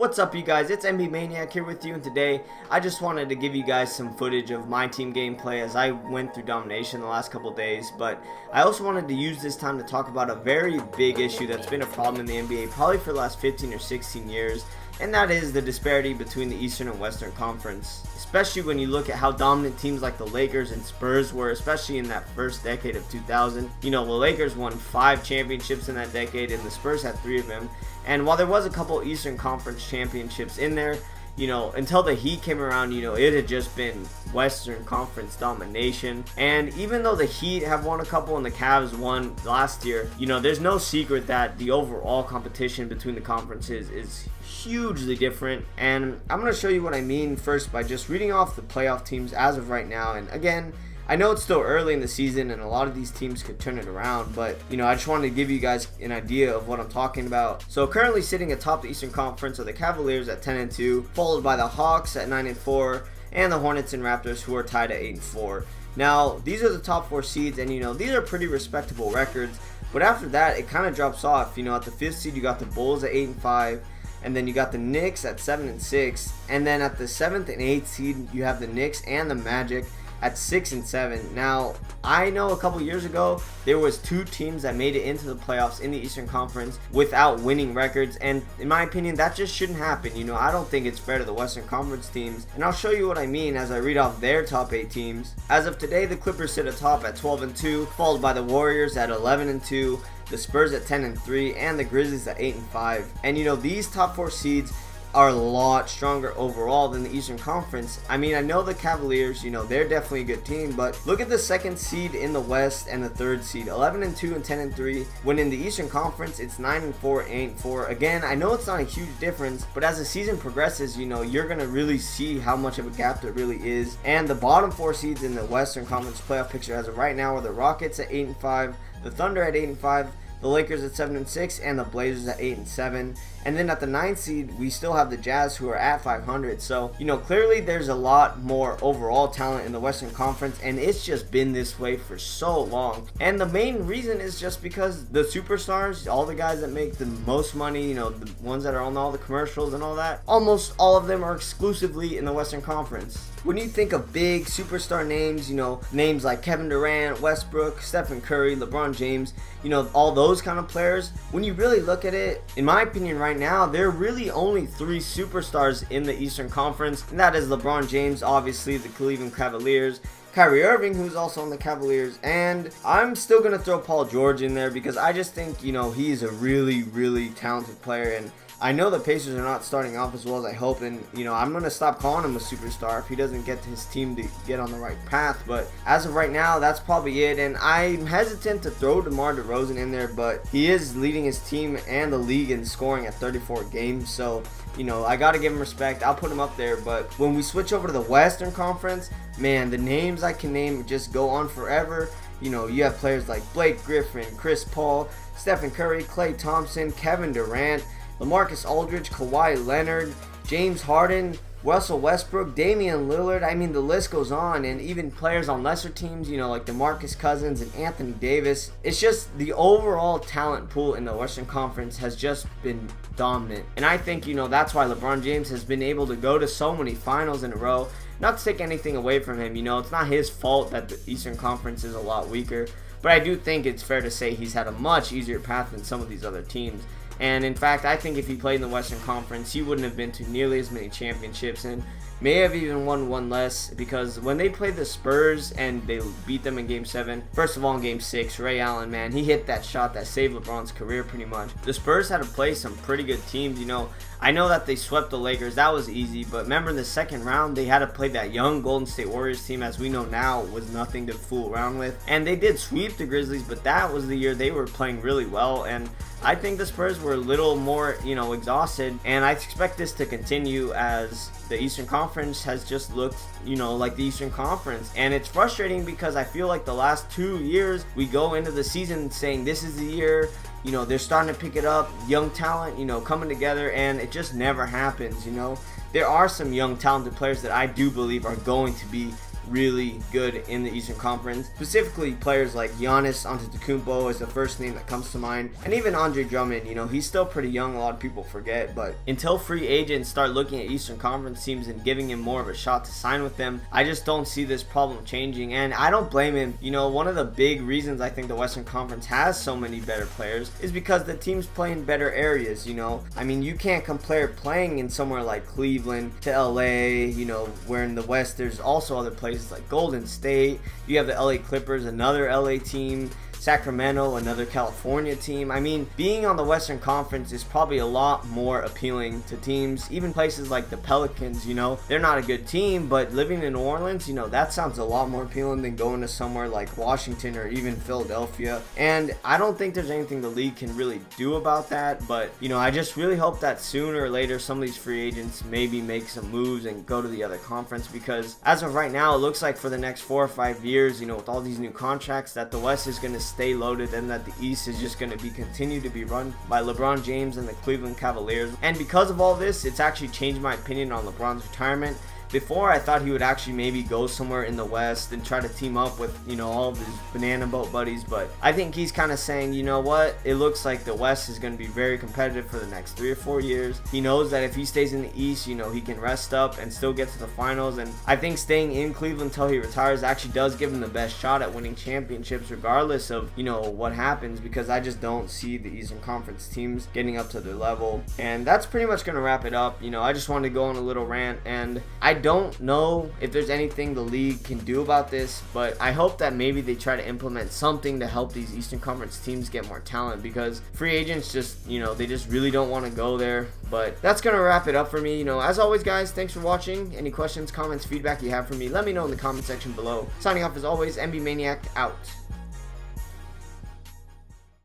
What's up, you guys? It's MB Maniac here with you, and today I just wanted to give you guys some footage of my team gameplay as I went through Domination the last couple days. But I also wanted to use this time to talk about a very big issue that's been a problem in the NBA probably for the last 15 or 16 years, and that is the disparity between the Eastern and Western Conference. Especially when you look at how dominant teams like the Lakers and Spurs were, especially in that first decade of 2000. You know, the Lakers won 5 championships in that decade, and the Spurs had 3 of them. And while there was a couple Eastern Conference championships in there, you know, until the Heat came around, you know, it had just been Western Conference domination. And even though the Heat have won a couple and the Cavs won last year, you know, there's no secret that the overall competition between the conferences is hugely different. And I'm going to show you what I mean first by just reading off the playoff teams as of right now. And again, I know it's still early in the season and a lot of these teams could turn it around, but you know, I just wanted to give you guys an idea of what I'm talking about. So currently sitting atop the Eastern Conference are the Cavaliers at 10-2, followed by the Hawks at 9-4, and the Hornets and Raptors, who are tied at 8-4. Now, these are the top 4 seeds, and you know, these are pretty respectable records, but after that it kind of drops off. You know, at the 5th seed you got the Bulls at 8-5, and then you got the Knicks at 7-6, and then at the 7th and 8th seed you have the Knicks and the Magic at 6-7. Now, I know a couple years ago there was 2 teams that made it into the playoffs in the Eastern Conference without winning records, and in my opinion that just shouldn't happen. You know, I don't think it's fair to the Western Conference teams, and I'll show you what I mean as I read off their top 8 teams. As of today, the Clippers sit atop at 12-2, followed by the Warriors at 11-2, the Spurs at 10-3, and the Grizzlies at 8-5. And you know, these top 4 seeds are a lot stronger overall than the Eastern Conference. I mean, I know the Cavaliers, you know, they're definitely a good team, but look at the 2nd seed in the West and the 3rd seed, 11-2 and 10-3, when in the Eastern Conference it's 9-4, 8-4. Again, I know it's not a huge difference, but as the season progresses, you know, you're gonna really see how much of a gap there really is. And the bottom 4 seeds in the Western Conference playoff picture as of right now are the Rockets at 8-5, the Thunder at 8-5, the Lakers at 7-6, and the Blazers at 8-7. And then at the 9th seed, we still have the Jazz, who are at 500. So, you know, clearly there's a lot more overall talent in the Western Conference, and it's just been this way for so long. And the main reason is just because the superstars, all the guys that make the most money, you know, the ones that are on all the commercials and all that, almost all of them are exclusively in the Western Conference. When you think of big superstar names, you know, names like Kevin Durant, Westbrook, Stephen Curry, LeBron James, you know, all those kind of players, when you really look at it, in my opinion right now, there are really only 3 superstars in the Eastern Conference, and that is LeBron James, obviously the Cleveland Cavaliers, Kyrie Irving, who's also on the Cavaliers, and I'm still going to throw Paul George in there because I just think, you know, he's a really, really talented player. And I know the Pacers are not starting off as well as I hope, and you know, I'm going to stop calling him a superstar if he doesn't get his team to get on the right path. But as of right now, that's probably it, and I'm hesitant to throw DeMar DeRozan in there, but he is leading his team and the league in scoring at 34 games, so you know, I got to give him respect. I'll put him up there. But when we switch over to the Western Conference, man, the names I can name just go on forever. You know, you have players like Blake Griffin, Chris Paul, Stephen Curry, Klay Thompson, Kevin Durant, LaMarcus Aldridge, Kawhi Leonard, James Harden, Russell Westbrook, Damian Lillard. I mean, the list goes on, and even players on lesser teams, you know, like DeMarcus Cousins and Anthony Davis. It's just the overall talent pool in the Western Conference has just been dominant, and I think, you know, that's why LeBron James has been able to go to so many finals in a row. Not to take anything away from him, you know, it's not his fault that the Eastern Conference is a lot weaker, but I do think it's fair to say he's had a much easier path than some of these other teams. And in fact, I think if he played in the Western Conference, he wouldn't have been to nearly as many championships and may have even won one less, because when they played the Spurs and they beat them in Game 7, first of all in Game 6, Ray Allen, man, he hit that shot that saved LeBron's career pretty much. The Spurs had to play some pretty good teams, you know. I know that they swept the Lakers, that was easy, but remember in the second round, they had to play that young Golden State Warriors team, as we know now, was nothing to fool around with. And they did sweep the Grizzlies, but that was the year they were playing really well, and I think the Spurs were a little more, you know, exhausted, and I expect this to continue as the Eastern Conference has just looked, you know, like the Eastern Conference. And it's frustrating because I feel like the last 2 years we go into the season saying this is the year, you know, they're starting to pick it up, young talent, you know, coming together, and it just never happens. You know, there are some young talented players that I do believe are going to be really good in the Eastern Conference. Specifically, players like Giannis Antetokounmpo is the first name that comes to mind, and even Andre Drummond. You know, he's still pretty young, a lot of people forget, but until free agents start looking at Eastern Conference teams and giving him more of a shot to sign with them, I just don't see this problem changing, and I don't blame him. You know, one of the big reasons I think the Western Conference has so many better players is because the teams play in better areas. You know, I mean, you can't compare playing in somewhere like Cleveland to LA, you know, where in the West there's also other places like Golden State. You have the LA Clippers, another LA team, Sacramento, another California team. I mean, being on the Western Conference is probably a lot more appealing to teams, even places like the Pelicans. You know, they're not a good team, but living in New Orleans, you know, that sounds a lot more appealing than going to somewhere like Washington or even Philadelphia. And I don't think there's anything the league can really do about that, but you know, I just really hope that sooner or later some of these free agents maybe make some moves and go to the other conference, because as of right now, it looks like for the next 4 or 5 years, you know, with all these new contracts, that the West is going to stay loaded and that the East is just going to be continue to be run by LeBron James and the Cleveland Cavaliers. And because of all this, it's actually changed my opinion on LeBron's retirement. Before, I thought he would actually maybe go somewhere in the West and try to team up with, you know, all of his banana boat buddies, but I think he's kind of saying, you know what, it looks like the West is going to be very competitive for the next 3 or 4 years. He knows that if he stays in the East, you know, he can rest up and still get to the finals, and I think staying in Cleveland until he retires actually does give him the best shot at winning championships regardless of, you know, what happens, because I just don't see the Eastern Conference teams getting up to their level. And that's pretty much going to wrap it up. You know, I just wanted to go on a little rant, and I don't know if there's anything the league can do about this, but I hope that maybe they try to implement something to help these Eastern Conference teams get more talent, because free agents just, you know, they just really don't want to go there. But that's gonna wrap it up for me. You know, as always, guys, thanks for watching. Any questions, comments, feedback you have for me, let me know in the comment section below. Signing off as always, MB Maniac out.